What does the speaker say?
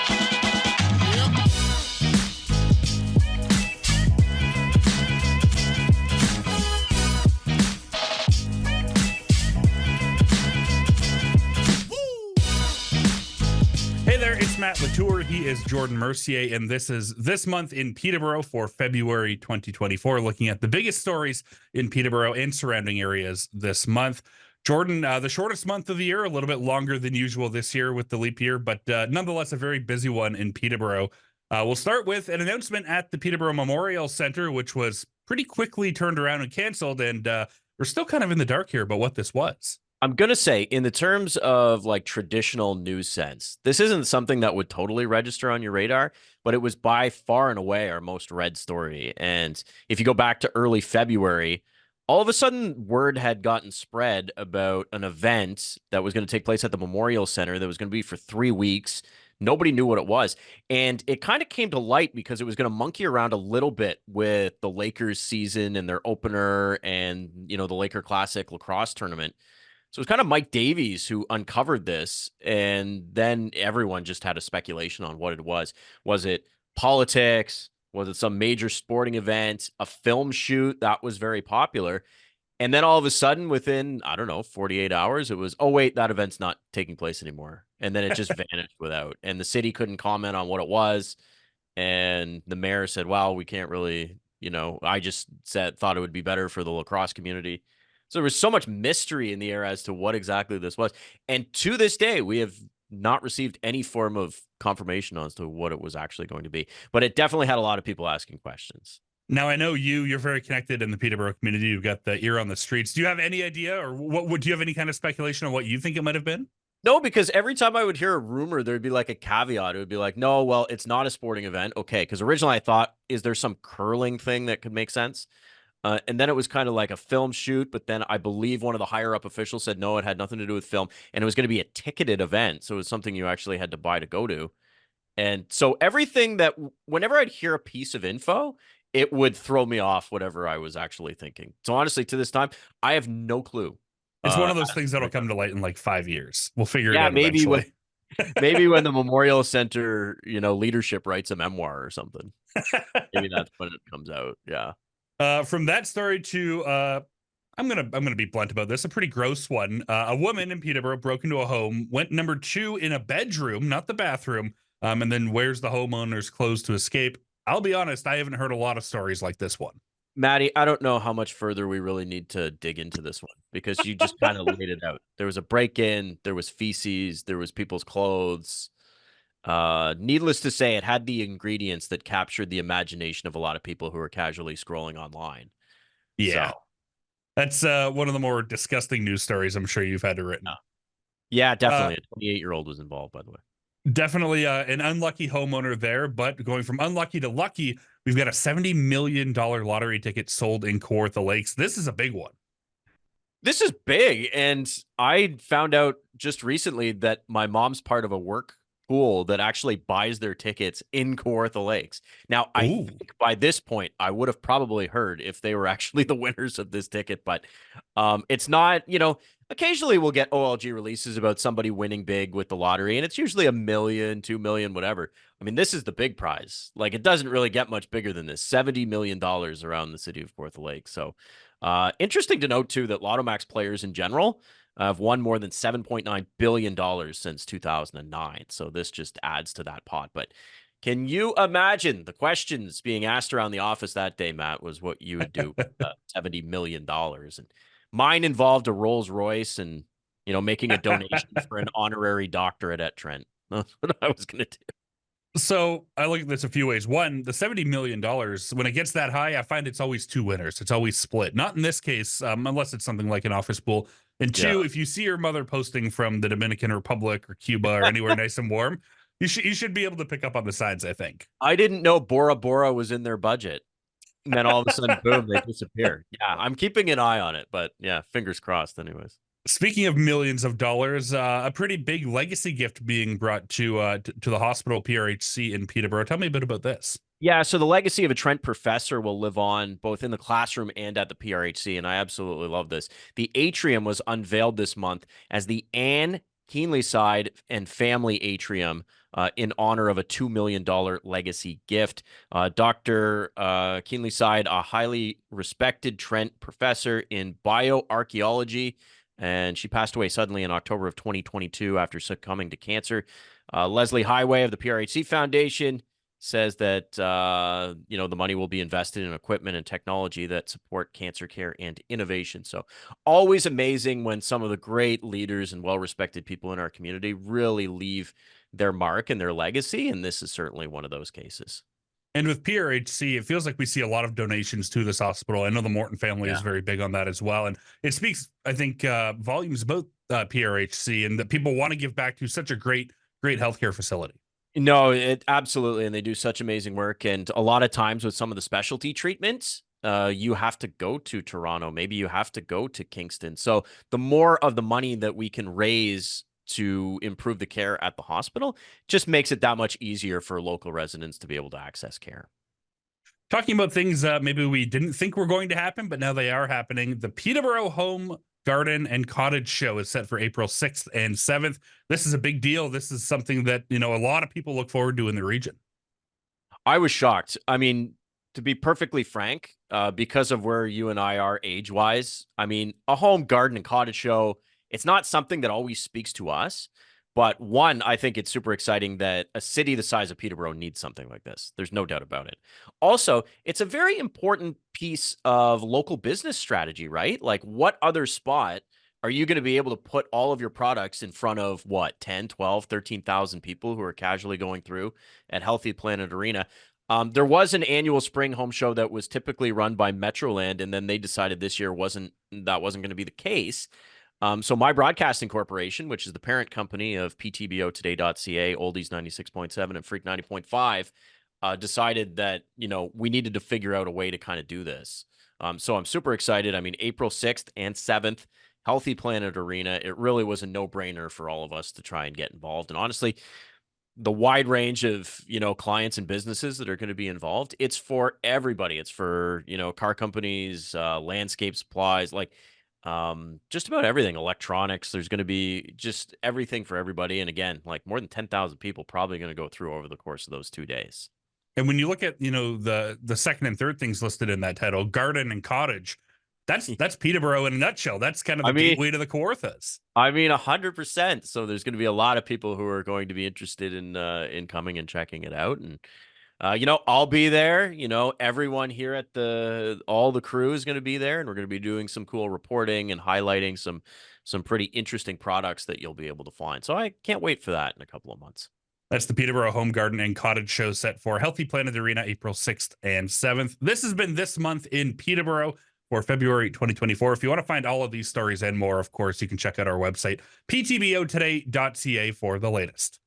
Hey there, it's Matt Latour. He is Jordan Mercier, and this is This Month in Peterborough for February 2024, looking at the biggest stories in Peterborough and surrounding areas this month. Jordan, the shortest month of the year, a little bit longer than usual this year with the leap year, but nonetheless a very busy one in Peterborough. We'll start with an announcement at the Peterborough Memorial Center, which was pretty quickly turned around and canceled, and we're still kind of in the dark here about what this was. I'm going to say, in the terms of like traditional news sense, this isn't something that would totally register on your radar, but it was by far and away our most read story. And if you go back to early February, all of a sudden word had gotten spread about an event that was going to take place at the Memorial Center that was going to be for 3 weeks. Nobody knew what it was. And it kind of came to light because it was going to monkey around a little bit with the Lakers season and their opener and, you know, the Laker Classic lacrosse tournament. So it was kind of Mike Davies who uncovered this, and then everyone just had a speculation on what it was. Was it politics? Was it some major sporting event? A film shoot that was very popular? And then all of a sudden, within, I don't know, 48 hours, it was, oh, wait, that event's not taking place anymore. And then it just vanished without. And the city couldn't comment on what it was. And the mayor said, well, we can't really, you know, I just thought it would be better for the lacrosse community. So there was so much mystery in the air as to what exactly this was. And to this day, we have not received any form of confirmation as to what it was actually going to be. But it definitely had a lot of people asking questions. Now, I know you're very connected in the Peterborough community. You've got the ear on the streets. Do you have any idea, or do you have any kind of speculation on what you think it might have been? No, because every time I would hear a rumor, there'd be like a caveat. It would be like, no, well, it's not a sporting event. Okay. Because originally I thought, is there some curling thing that could make sense? And then it was kind of like a film shoot, but then I believe one of the higher up officials said, no, it had nothing to do with film. And it was going to be a ticketed event. So it was something you actually had to buy to go to. And so everything that, whenever I'd hear a piece of info, it would throw me off whatever I was actually thinking. So honestly, to this time, I have no clue. It's one of those things that'll come to light in like 5 years. We'll figure it out maybe eventually. Maybe when the Memorial Center, you know, leadership writes a memoir or something. Maybe that's when it comes out. Yeah. From that story to I'm gonna be blunt about this. A pretty gross one. A woman in Peterborough broke into a home, went number 2 in a bedroom, not the bathroom, and then wears the homeowner's clothes to escape. I'll be honest, I haven't heard a lot of stories like this one. Maddie, I don't know how much further we really need to dig into this one because you just kind of laid it out. There was a break-in, there was feces, there was people's clothes. Needless to say, it had the ingredients that captured the imagination of a lot of people who were casually scrolling online. Yeah. So, that's one of the more disgusting news stories I'm sure you've had to written. Yeah, definitely. A 28-year-old was involved, by the way. Definitely an unlucky homeowner there, but going from unlucky to lucky, we've got a $70 million lottery ticket sold in Kawartha Lakes. This is a big one. This is big, and I found out just recently that my mom's part of a work pool that actually buys their tickets in Kawartha Lakes. Now, I think by this point, I would have probably heard if they were actually the winners of this ticket, but it's not, you know, occasionally we'll get OLG releases about somebody winning big with the lottery, and it's usually $1 million, $2 million, whatever. I mean, this is the big prize. Like, it doesn't really get much bigger than this, $70 million around the city of Kawartha Lakes. So interesting to note, too, that Lotto Max players in general have won more than $7.9 billion since 2009. So this just adds to that pot. But can you imagine the questions being asked around the office that day, Matt, was what you would do with $70 million. And mine involved a Rolls Royce and, you know, making a donation for an honorary doctorate at Trent. That's what I was going to do. So I look at this a few ways. One, the $70 million, when it gets that high, I find it's always two winners. It's always split. Not in this case, unless it's something like an office pool. And two, if you see your mother posting from the Dominican Republic or Cuba or anywhere nice and warm, you should be able to pick up on the signs, I think. I didn't know Bora Bora was in their budget. And then all of a sudden, boom, they disappear. Yeah, I'm keeping an eye on it. But yeah, fingers crossed anyways. Speaking of millions of dollars, a pretty big legacy gift being brought to the hospital PRHC in Peterborough. Tell me a bit about this. Yeah, so the legacy of a Trent professor will live on both in the classroom and at the PRHC, and I absolutely love this. The atrium was unveiled this month as the Anne Keenly Side and Family Atrium in honor of a $2 million legacy gift. Dr. Keenly Side, a highly respected Trent professor in bioarchaeology, and she passed away suddenly in October of 2022 after succumbing to cancer. Leslie Highway of the PRHC Foundation says that the money will be invested in equipment and technology that support cancer care and innovation. So always amazing when some of the great leaders and well-respected people in our community really leave their mark and their legacy, and this is certainly one of those cases. And with PRHC, it feels like we see a lot of donations to this hospital. I know the Morton family is very big on that as well. And it speaks, I think, volumes about PRHC and that people want to give back to such a great healthcare facility. No, it absolutely. And they do such amazing work. And a lot of times with some of the specialty treatments, you have to go to Toronto. Maybe you have to go to Kingston. So the more of the money that we can raise to improve the care at the hospital just makes it that much easier for local residents to be able to access care. Talking about things maybe we didn't think were going to happen, but now they are happening. The Peterborough Home, Garden, and Cottage Show is set for April 6th and 7th. This is a big deal. This is something that, a lot of people look forward to in the region. I was shocked. I mean, to be perfectly frank, because of where you and I are age-wise, I mean, a home, garden, and cottage show, it's not something that always speaks to us. But one, I think it's super exciting that a city the size of Peterborough needs something like this. There's no doubt about it. Also, it's a very important piece of local business strategy, right? Like, what other spot are you going to be able to put all of your products in front of, what, 10, 12, 13,000 people who are casually going through at Healthy Planet Arena? There was an annual spring home show that was typically run by Metroland, and then they decided this year wasn't going to be the case. So My Broadcasting Corporation, which is the parent company of PTBOtoday.ca, Oldies 96.7, and Freak 90.5, decided that, we needed to figure out a way to kind of do this. So I'm super excited. I mean, April 6th and 7th, Healthy Planet Arena. It really was a no-brainer for all of us to try and get involved. And honestly, the wide range of, clients and businesses that are going to be involved, it's for everybody. It's for, car companies, landscape supplies, like just about everything, electronics. There's going to be just everything for everybody. And again, like more than 10,000 people probably going to go through over the course of those 2 days. And when you look at, the second and third things listed in that title, garden and cottage, that's Peterborough in a nutshell. That's kind of the gateway to the Kawarthas. I mean, 100%. So there's going to be a lot of people who are going to be interested in coming and checking it out. And I'll be there. Everyone here at all the crew is going to be there, and we're going to be doing some cool reporting and highlighting some pretty interesting products that you'll be able to find. So I can't wait for that in a couple of months. That's the Peterborough Home, Garden, and Cottage Show set for Healthy Planet Arena, April 6th and 7th. This has been This Month in Peterborough for February 2024. If you want to find all of these stories and more, of course, you can check out our website, ptbotoday.ca, for the latest.